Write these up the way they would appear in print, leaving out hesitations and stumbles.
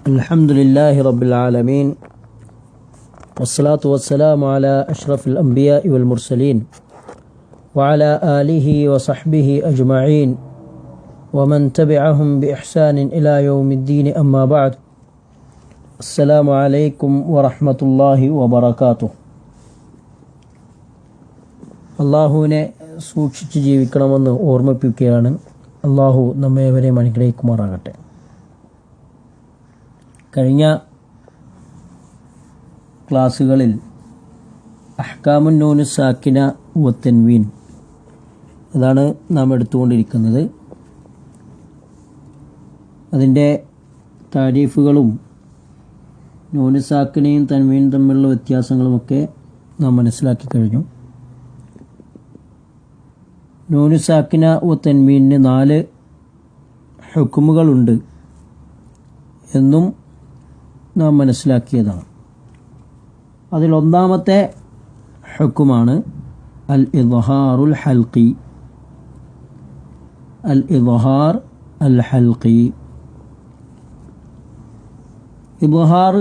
الحمد لله رب العالمين والصلاة والسلام على أشرف الأنبياء والمرسلين وعلى آله وصحبه أجمعين ومن تبعهم بإحسان إلى يوم الدين أما بعد السلام عليكم ورحمة الله وبركاته. അള്ളാഹുവിനെ സൂക്ഷിച്ച് ജീവിക്കണമെന്ന് ഓർമ്മിപ്പിക്കുകയാണ്. അള്ളാഹു നമ്മേവരെയും അനുഗ്രഹിക്കുമാറാകട്ടെ. കഴിഞ്ഞ ക്ലാസ്സുകളിൽ അഹ്കാമുൻ നൂന് സാക്കിന വത്തൻവീൻ അതാണ് നാം എടുത്തുകൊണ്ടിരിക്കുന്നത്. അതിൻ്റെ താരീഫുകളും നൂന് സാക്കിനയും തൻവീനും തമ്മിലുള്ള വ്യത്യാസങ്ങളുമൊക്കെ നാം മനസ്സിലാക്കി കഴിഞ്ഞു. നൂന് സാക്കിന വത്തൻവീനിന് 4 ഹുക്കുമുകളുണ്ട് എന്നും നാം മനസ്സിലാക്കിയതാണ്. അതിലൊന്നാമത്തെ ഹുക്കുമാണ് അൽ ഇദ്ഹാറുൽ ഹൽഖി. അൽ ഇദ്ഹാർ അൽ ഹൽഖി. ഇദ്ഹാർ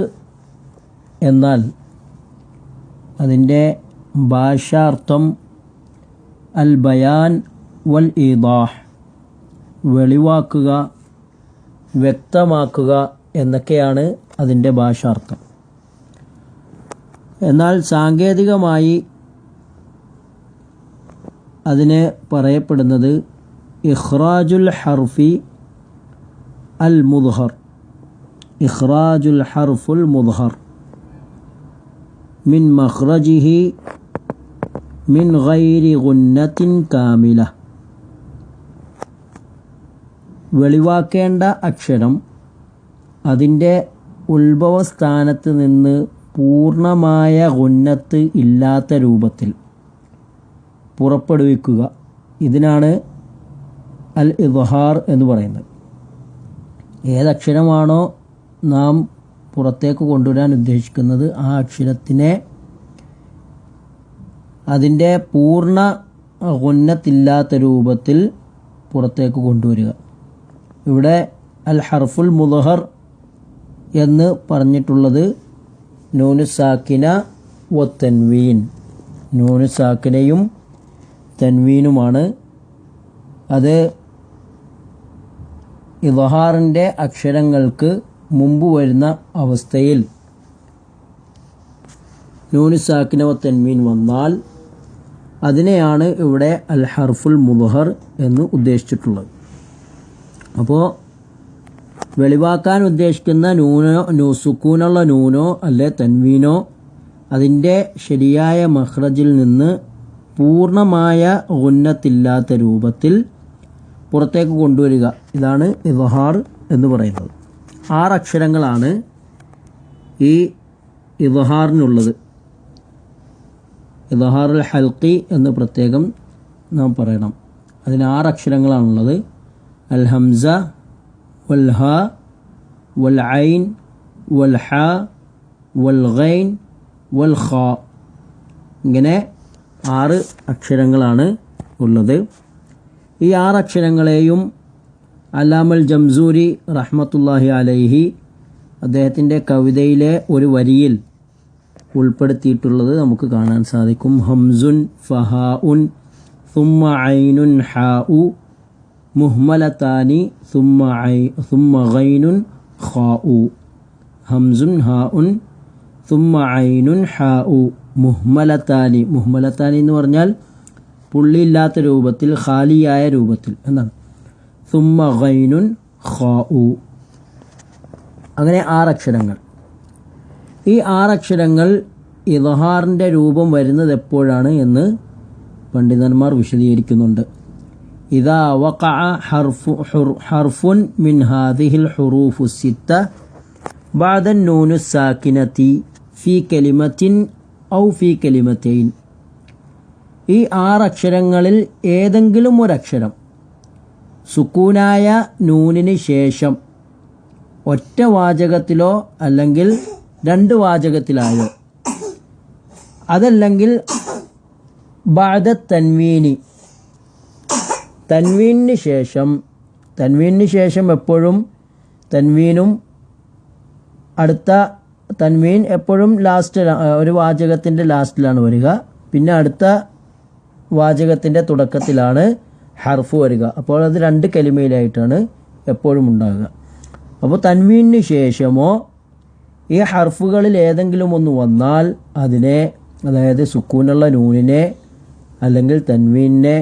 എന്നാൽ അതിൻ്റെ ഭാഷാർത്ഥം അൽ ബയാൻ വൽ ഈദാഹ്, വെളിവാക്കുക, വ്യക്തമാക്കുക എന്നൊക്കെയാണ് അതിൻ്റെ ഭാഷാർത്ഥം. എന്നാൽ സാങ്കേതികമായി അതിന് പറയപ്പെടുന്നത് ഇഖ്റാജുൽ ഹർഫി അൽ മുദ്ഹർ, ഇഖ്റാജുൽ ഹർഫുൽ മുദ്ഹർ മിൻ മഖ്റജിഹി മിൻ ഗൈരി ഗുന്നത്തിൻ കാമില. വെളിവാക്കേണ്ട അക്ഷരം അതിൻ്റെ ഉത്ഭവസ്ഥാനത്ത് നിന്ന് പൂർണ്ണമായ ഗുന്നത്ത് ഇല്ലാത്ത രൂപത്തിൽ പുറപ്പെടുവിക്കുക. ഇതിനാണ് അൽ ഇദ്ഹാർ എന്ന് പറയുന്നത്. ഏതക്ഷരമാണോ നാം പുറത്തേക്ക് കൊണ്ടുവരാൻ ഉദ്ദേശിക്കുന്നത് ആ അക്ഷരത്തിനെ അതിൻ്റെ പൂർണ്ണ ഗുന്നത്തില്ലാത്ത രൂപത്തിൽ പുറത്തേക്ക് കൊണ്ടുവരിക. ഇവിടെ അൽ ഹർഫുൽ മുദ്ഹർ എന്ന് പറഞ്ഞിട്ടുള്ളത് നൂന് സാക്കിന വത്തൻവീൻ, നൂന് സാക്കിനയും തൻവീനുമാണ്. അത് ഇദ്ഹാറിൻ്റെ അക്ഷരങ്ങൾക്ക് മുമ്പ് വരുന്ന അവസ്ഥയിൽ നൂന് സാക്കിന വത്തൻവീൻ വന്നാൽ അതിനെയാണ് ഇവിടെ അൽ ഹർഫുൽ മുദ്ഹർ എന്ന് ഉദ്ദേശിച്ചിട്ടുള്ളത്. അപ്പോൾ വെളിവാക്കാൻ ഉദ്ദേശിക്കുന്ന നൂനോ സുക്കൂനുള്ള നൂനോ അല്ലെ തൻവീനോ അതിൻ്റെ ശരിയായ മഖ്റജിൽ നിന്ന് പൂർണ്ണമായ ഗുന്നത്തില്ലാത്ത രൂപത്തിൽ പുറത്തേക്ക് കൊണ്ടുവരിക. ഇതാണ് ഇദ്ഹാർ എന്ന് പറയുന്നത്. 6 അക്ഷരങ്ങളാണ് ഈ ഇദ്ഹാറിനുള്ളത്. ഇദ്ഹാറുൽ ഹൽഖി എന്ന് പ്രത്യേകം നാം പറയണം. അതിന് 6 അക്ഷരങ്ങളാണുള്ളത്. അൽ ഹംസ വൽ ഹാ വൽ ഐൻ വൽ ഹാ വൽ ഗൈൻ വൽ ഖാ. ഇങ്ങനെ 6 അക്ഷരങ്ങളാണ് ഉള്ളത്. ഈ 6 അക്ഷരങ്ങളെയും അല്ലാമൽ ജംസൂരി റഹ്മത്തുള്ളാഹി അലൈഹി അദ്ദേഹത്തിൻ്റെ കവിതയിലെ ഒരു വരിയിൽ ഉൾപ്പെടുത്തിയിട്ടുള്ളത് നമുക്ക് കാണാൻ സാധിക്കും. ഹംസുൻ ഫഹാഉൻ സുമ്മ ഐനുൻ ഹാഉ മുഹ്മലതാനി സുമ്മ ഗൈനുൻ ഖാഉ. ഹംസുൻ ഹാഉൻ സുമ്മ ഐനുൻ ഹാഉ മുഹ്മലതാനി. മുഹ്മലതാനി എന്ന് പറഞ്ഞാൽ പുള്ളിയില്ലാത്ത രൂപത്തിൽ, ഖാലിയായ രൂപത്തിൽ എന്നാണ്. സുമ്മ ഗൈനുൻ ഖാഉ. അങ്ങനെ 6 അക്ഷരങ്ങൾ. ഈ 6 അക്ഷരങ്ങൾ ഇദ്ഹാറിൻ്റെ രൂപം വരുന്നത് എപ്പോഴാണ് എന്ന് പണ്ഡിതന്മാർ വിശദീകരിക്കുന്നുണ്ട്. ഇദാ വഖഅ ഹർഫുൻ മിൻ ഹാദിഹിൽ ഹുറൂഫു സിത്ത ബഅദ നൂനു സാക്കിനതി ഫീ കലിമത്തിൻ ഔ ഫീ കലിമത്തൈൻ. ഈ 6 അക്ഷരങ്ങളിൽ ഏതെങ്കിലും ഒരക്ഷരം സുക്കൂനായ നൂനിന് ശേഷം ഒറ്റ വാചകത്തിലോ അല്ലെങ്കിൽ 2 വാചകത്തിലായോ അതല്ലെങ്കിൽ ബഅദ തൻവീനി, തൻവീനിന് ശേഷം എപ്പോഴും തൻവീനും അടുത്ത തൻവീൻ എപ്പോഴും ലാസ്റ്റ്, ഒരു വാചകത്തിൻ്റെ ലാസ്റ്റിലാണ് വരിക. പിന്നെ അടുത്ത വാചകത്തിൻ്റെ തുടക്കത്തിലാണ് ഹർഫ് വരിക. അപ്പോൾ അത് 2 കലിമയിലായിട്ടാണ് എപ്പോഴും ഉണ്ടാകുക. അപ്പോൾ തൻവീനു ശേഷമോ ഈ ഹർഫുകളിൽ ഏതെങ്കിലും ഒന്ന് വന്നാൽ അതിനെ, അതായത് സുക്കൂനുള്ള നൂനിനെ അല്ലെങ്കിൽ തൻവീനെ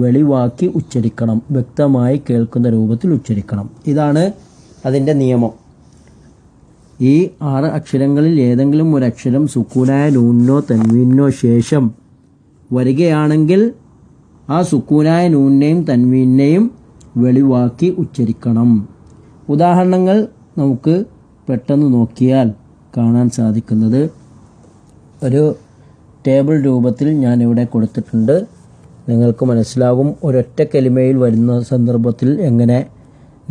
വെളിവാക്കി ഉച്ചരിക്കണം, വ്യക്തമായി കേൾക്കുന്ന രൂപത്തിൽ ഉച്ചരിക്കണം. ഇതാണ് അതിൻ്റെ നിയമം. ഈ 6 അക്ഷരങ്ങളിൽ ഏതെങ്കിലും ഒരു അക്ഷരം സുക്കൂനായ നൂനിനോ തൻവീനോ ശേഷം വരികയാണെങ്കിൽ ആ സുക്കൂനായ നൂനിനെയും തൻവീനെയും വെളിവാക്കി ഉച്ചരിക്കണം. ഉദാഹരണങ്ങൾ നമുക്ക് പെട്ടെന്ന് നോക്കിയാൽ കാണാൻ സാധിക്കുന്നത് ഒരു ടേബിൾ രൂപത്തിൽ ഞാനിവിടെ കൊടുത്തിട്ടുണ്ട്. നിങ്ങൾക്ക് മനസ്സിലാകും ഒരൊറ്റ കലിമയിൽ വരുന്ന സന്ദർഭത്തിൽ എങ്ങനെ,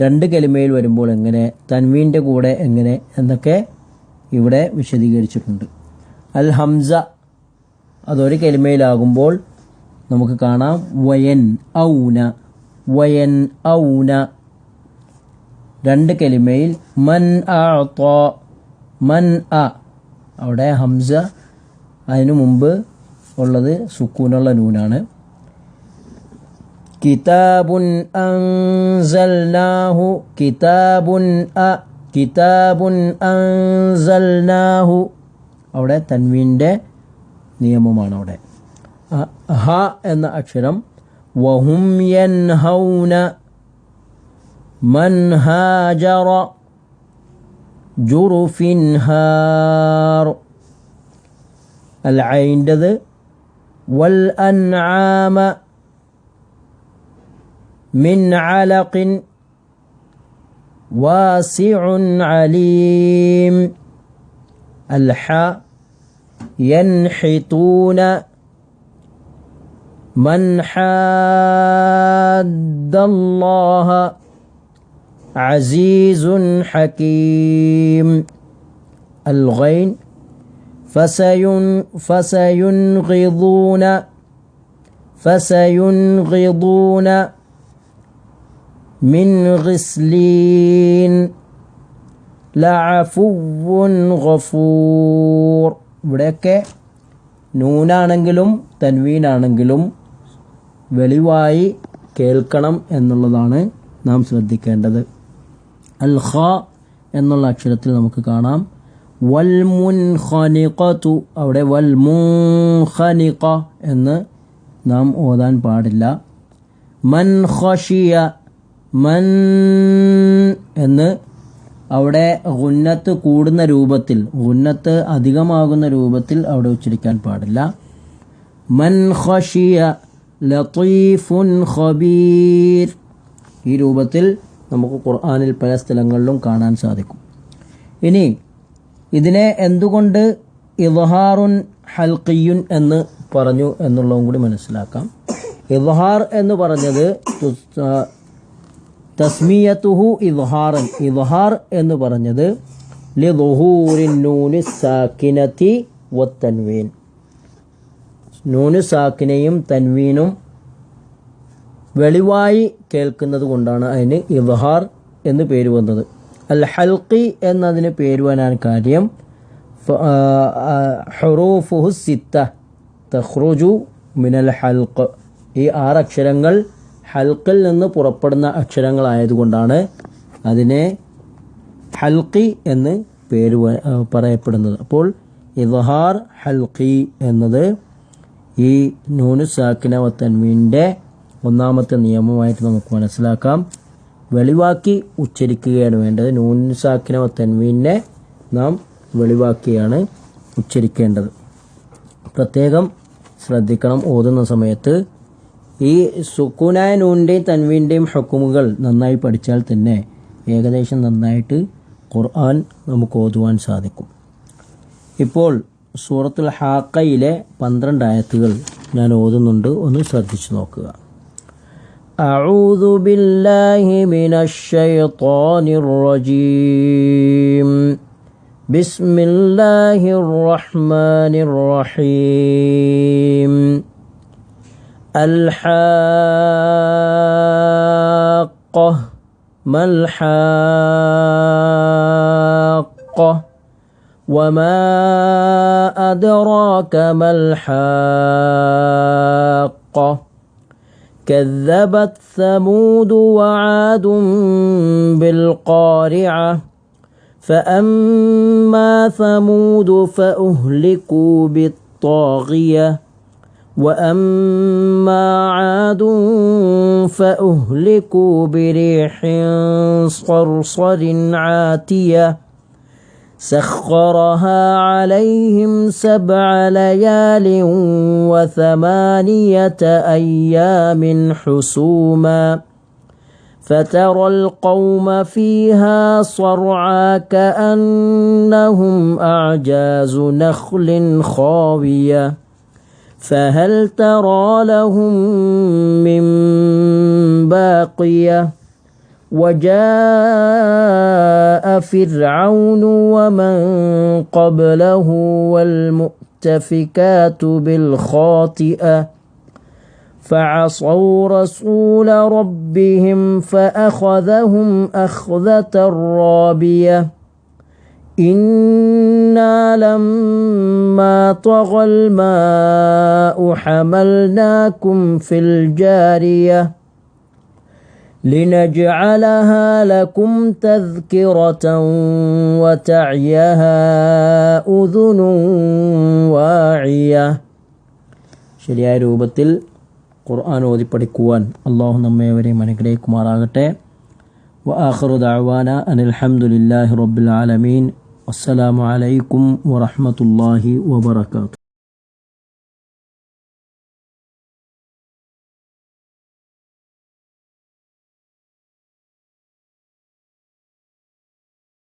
2 കലിമയിൽ വരുമ്പോൾ എങ്ങനെ, തൻവീൻ്റെ കൂടെ എങ്ങനെ എന്നൊക്കെ ഇവിടെ വിശദീകരിച്ചിട്ടുണ്ട്. അൽ ഹംസ അതൊരു കലിമയിലാകുമ്പോൾ നമുക്ക് കാണാം വയൻ ഔന, വയൻ ഔന. 2 കലിമയിൽ മൻ അഅത, മൻ അ, അവിടെ ഹംസ അതിനു മുമ്പ് ഉള്ളത് സുക്കൂനുള്ള നൂനാണ്. കിതാബുൻ അൻസൽനാഹു, കിതാബുൻ അ, കിതാബുൻ അൻസൽനാഹു, അവിടെ തൻവീൻ്റെ നിയമമാണ്. അവിടെ ഹ എന്ന അക്ഷരം വഹും യൻഹൗന, മൻ ഹാജറ, ജുറുഫിൻ ഹാർ. അൽ ഐൻ്റെത് വൽ അൻആമ മിൻ അലഖിൻ വാസിഉൻ അലീം. അൽ ഹ യൻഹിതൂന, മൻ ഹാദ്ദല്ലാഹ അസീസുൻ ഹകീം. അൽ ഗൈൻ ഫസയുൻഗിദൂന, ഫസയുൻഗിദൂന മിൻ ഗിസ്ലീൻ ലഅഫുവ്വുൻ ഗഫൂർ. ഇവിടെയൊക്കെ നൂനാണെങ്കിലും തൻവീനാണെങ്കിലും വെളിവായി കേൾക്കണം എന്നുള്ളതാണ് നാം ശ്രദ്ധിക്കേണ്ടത്. അൽ ഖ എന്നുള്ള അക്ഷരത്തിൽ നമുക്ക് കാണാം വൽ മുൻഖനിഖതു, അവിടെ വൽ മുൻഖനിഖ എന്ന് നാം ഓതാൻ പാടില്ല. മൻ ഖശിയ, മൻ എന്ന് അവിടെ ഗുന്നത്ത് കൂടുന്ന രൂപത്തിൽ, ഗുന്നത്ത് അധികമാകുന്ന രൂപത്തിൽ അവിടെ ഉച്ചരിക്കാൻ പാടില്ല. മൻ ഖശിയ ലതീഫുൻ ഖബീർ, ഈ രൂപത്തിൽ നമുക്ക് ഖുർആനിൽ പല സ്ഥലങ്ങളിലും കാണാൻ സാധിക്കും. ഇനി ഇതിനെ എന്തുകൊണ്ട് ഇദ്ഹാറുൻ ഹൽഖിയുൻ എന്ന് പറഞ്ഞു എന്നുള്ളതും കൂടി മനസ്സിലാക്കാം. ഇദ്ഹാർ എന്ന് പറഞ്ഞത് തസ്മിയത്തുഹു ഇദ്ഹാറൻ, ഇദ്ഹാർ എന്ന് പറഞ്ഞത് ലിദുഹൂരിൻ നൂനി സാക്കിനതി വത്തൻവീൻ, നൂന് സാക്കിനയും തൻവീനും വെളിവായി കേൾക്കുന്നത് കൊണ്ടാണ് അതിന് ഇദ്ഹാർ എന്ന് പേര് വന്നത്. അൽ ഹൽഖി എന്നതിന് പേര് വരാൻ കാര്യം ഹുറൂഫുഹു സിത്ത തഖ്റുജു മിനൽ ഹൽഖ്, ഈ 6 അക്ഷരങ്ങൾ ഹൽക്കിൽ നിന്ന് പുറപ്പെടുന്ന അക്ഷരങ്ങളായതുകൊണ്ടാണ് അതിനെ ഹൽഖി എന്ന് പേര് പറയപ്പെടുന്നത്. അപ്പോൾ ഇദ്ഹാർ ഹൽഖി എന്നത് ഈ നൂന് സാക്കിന വ തൻവീൻ്റെ ഒന്നാമത്തെ നിയമമായിട്ട് നമുക്ക് മനസ്സിലാക്കാം. വെളിവാക്കി ഉച്ചരിക്കുകയാണ് വേണ്ടത്. നൂന് സാക്കിന വ തൻവീനെ നാം വെളിവാക്കിയാണ് ഉച്ചരിക്കേണ്ടത്. പ്രത്യേകം ശ്രദ്ധിക്കണം ഓതുന്ന സമയത്ത്. ഈ സുക്കൂനായ നൂനിൻ്റെയും തൻവീൻ്റെയും ഹുക്കുമുകൾ നന്നായി പഠിച്ചാൽ തന്നെ ഏകദേശം നന്നായിട്ട് ഖുർആൻ നമുക്ക് ഓതുവാൻ സാധിക്കും. ഇപ്പോൾ സൂറത്തുൽ ഹാഖയിലെ 12 ആയത്തുകൾ ഞാൻ ഓതുന്നുണ്ട്, ഒന്ന് ശ്രദ്ധിച്ചു നോക്കുക. അഊദു ബില്ലാഹി മിനശ് ശൈത്വാനിർ റജീം. ബിസ്മില്ലാഹിർ റഹ്മാനിർ റഹീം. അൽ ഹാഖ്ഖ, മൽ ഹാഖ്ഖ. وما أدراك ما الحاقة كذبت ثمود وعاد بالقارعة فأما ثمود فأهلكوا بالطاغية وأما عاد فأهلكوا بريح صرصر عاتية سخرها عليهم 7 ليال و8 أيام حسوما فترى القوم فيها صرعى كأنهم أعجاز نخل خاوية فهل ترى لهم من باقية وجاء فرعون ومن قبله والمؤتفكات بالخاطئة فعصوا رسول ربهم فأخذهم أخذة رابية إنا لما طغى الماء حملناكم في الجارية لنجعلها لكم تذكرة وتعيها أذن واعية ശരിയായ രൂപത്തിൽ ഖുർആൻ ഓതി പഠിക്കുവാൻ അല്ലാഹു നമ്മേവരെയും അനുഗ്രഹിക്കുമാറാകട്ടെ. വആഖിറു ദഅവാന അനിൽ ഹംദുലില്ലാഹി റബ്ബിൽ ആലമീൻ. അസ്സലാമു അലൈക്കും വറഹ്മത്തുള്ളാഹി വബറകാതുഹു.